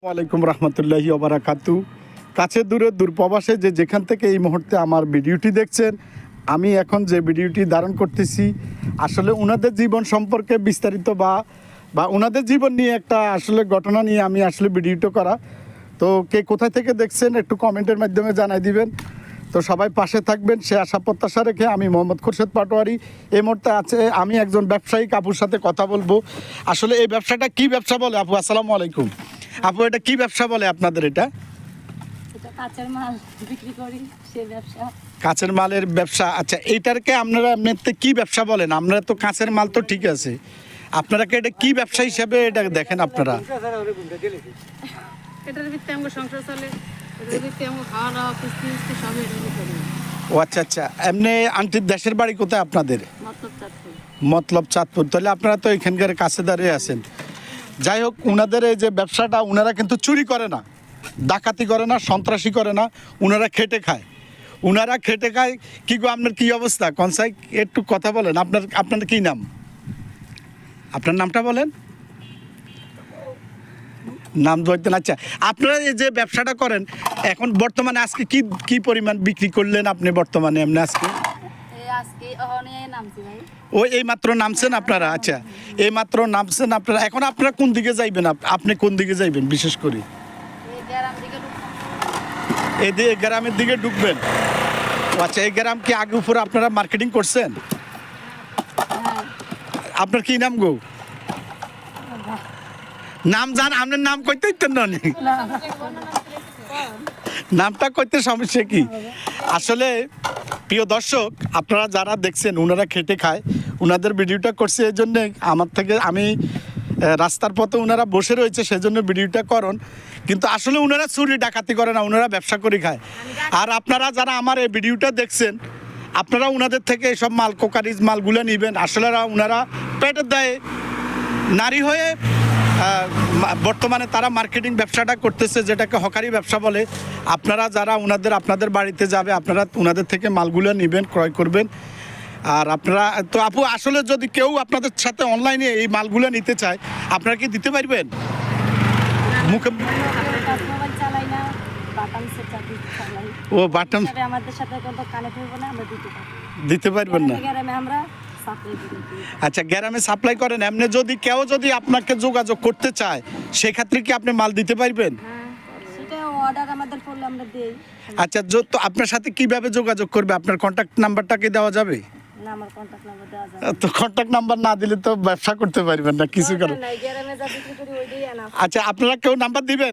ওয়ালাইকুম রহমতুল্লাহি ওয়া বারাকাতু। কাছে দূরে দূর প্রবাসে যে যেখান থেকে এই মুহূর্তে আমার ভিডিওটি দেখছেন, আমি এখন যে ভিডিওটি ধারণ করতেছি আসলে ওনাদের জীবন সম্পর্কে বিস্তারিত বা ওনাদের জীবন নিয়ে একটা আসলে ঘটনা নিয়ে আমি আসলে ভিডিওটা করা। তো কে কোথায় থেকে দেখছেন একটু কমেন্টের মাধ্যমে জানাই দিবেন। তো সবাই পাশে থাকবেন সে আশা প্রত্যাশা রেখে আমি মোহাম্মদ খোরশেদ পাটোয়ারি এই মুহূর্তে আছে। আমি একজন ব্যবসায়ী আপুর সাথে কথা বলবো। আসলে এই ব্যবসাটা কি ব্যবসা বলে আপু? আসসালামু আলাইকুম আপু, এটা কি ব্যবসা বলে আপনাদের? এটা কাঁচের মাল বিক্রি করি, সেই ব্যবসা। কাঁচের মালের ব্যবসা। আচ্ছা, এইটাকে আপনারা এমনিতে কি ব্যবসা বলেন? আপনারা তো কাঁচের মাল তো ঠিক আছে, আপনারা কি এটা কি ব্যবসা হিসেবে এটা দেখেন আপনারা? এটার ভিত্তিতে আমার সংসার চলে, এটার ভিত্তিতে আমার খাওয়া দাওয়া কিস্তি মিস্তি সব এটার ভিতরে। ও আচ্ছা আচ্ছা। এমনি আন্টির দেশের বাড়ি কোথায় আপনাদের? মতলব চাঁদপুর। মতলব চাঁদপুর। তাহলে আপনারা তো এখানকার কাছে দাঁড়িয়ে আছেন। যাই হোক, ওনাদের এই যে ব্যবসাটা, ওনারা কিন্তু চুরি করে না, ডাকাতি করে না, সন্ত্রাসী করে না, ওনারা খেটে খায়। ওনারা খেটে খায়। কি গো, আপনার কি অবস্থা? কনসাই একটু কথা বলেন। আপনার কি নাম? আপনার নামটা বলেন। নাম ধরতেন। আচ্ছা, আপনারা এই যে ব্যবসাটা করেন এখন বর্তমানে আজকে কি কি পরিমাণ বিক্রি করলেন আপনি বর্তমানে এমনি আজকে? আজকে অহনে নামছি ভাই। ও এই মাত্র নামছেন আপনারা? আচ্ছা, এই মাত্র নামছেন আপনারা। এখন আপনারা কোন দিকে যাইবেন? আপনি কোন দিকে যাইবেন বিশেষ করে? এই গ্রাম দিকে এই দিয়ে গ্রামের দিকে ঢুকবেন। ও আচ্ছা, এই গ্রাম কি আগে উপরে আপনারা মার্কেটিং করছেন? আপনার কি নাম গো? নাম জান? আপনার নাম কইতে ইতেন না? নামটা কইতে সমস্যা কি? আসলে প্রিয় দর্শক, আপনারা যারা দেখছেন ওনারা খেটে খায়, ওনাদের ভিডিওটা করছে এই জন্যে আমার থেকে আমি রাস্তার পথে ওনারা বসে রয়েছে সেজন্য ভিডিওটা করুন। কিন্তু আসলে ওনারা চুরি ডাকাতি করে না, ওনারা ব্যবসা করে খায়। আর আপনারা যারা আমার এই ভিডিওটা দেখছেন, আপনারা ওনাদের থেকে এসব মাল কোকারিজ মালগুলো নেবেন। আসলে ওনারা পেটের দায়ে নারী হয়ে বর্তমানে তারা মার্কেটিং ব্যবসাটা করতেছে, যেটাকে হকারি ব্যবসা বলে। আপনারা যারা আপনাদের বাড়িতে যাবে, আপনারা ওনাদের থেকে মালগুলো নেবেন, ক্রয় করবেন। আর আপনারা তো আপু, আসলে যদি কেউ আপনাদের সাথে অনলাইনে এই মালগুলো নিতে চায়, আপনারা কি দিতে পারবেন? মুখে মোবাইল চালাই না, বাটাম সেট চালাই। ও বাটাম আমাদের সাথে কোনো কানেক্ট হইব না, আমরা দিতে পারবেন না? গ্রামে আমরা সাপ্লাই করি। আচ্ছা, গ্রামে সাপ্লাই করেন। এমনি যদি কেউ আপনাকে যোগাযোগ করতে চায়, সেক্ষেত্রে কি আপনি মাল দিতে পারবেন? সেটা অর্ডার আমাদের করলে আমরা দেই। আচ্ছা, তো আপনার সাথে কিভাবে যোগাযোগ করবে? আপনার কন্ট্যাক্ট নাম্বারটা কি দেওয়া যাবে? না, আমার কন্টাক্ট নাম্বার দেওয়া যাবে তো কন্ট্যাক্ট নাম্বার না দিলে তো ব্যবসা করতে পারবেন না কিছু করে। না। গ্রামে যা বিক্রি করি ওইটাই আনা। আচ্ছা, আপনারা কেউ নাম্বার দিবেন?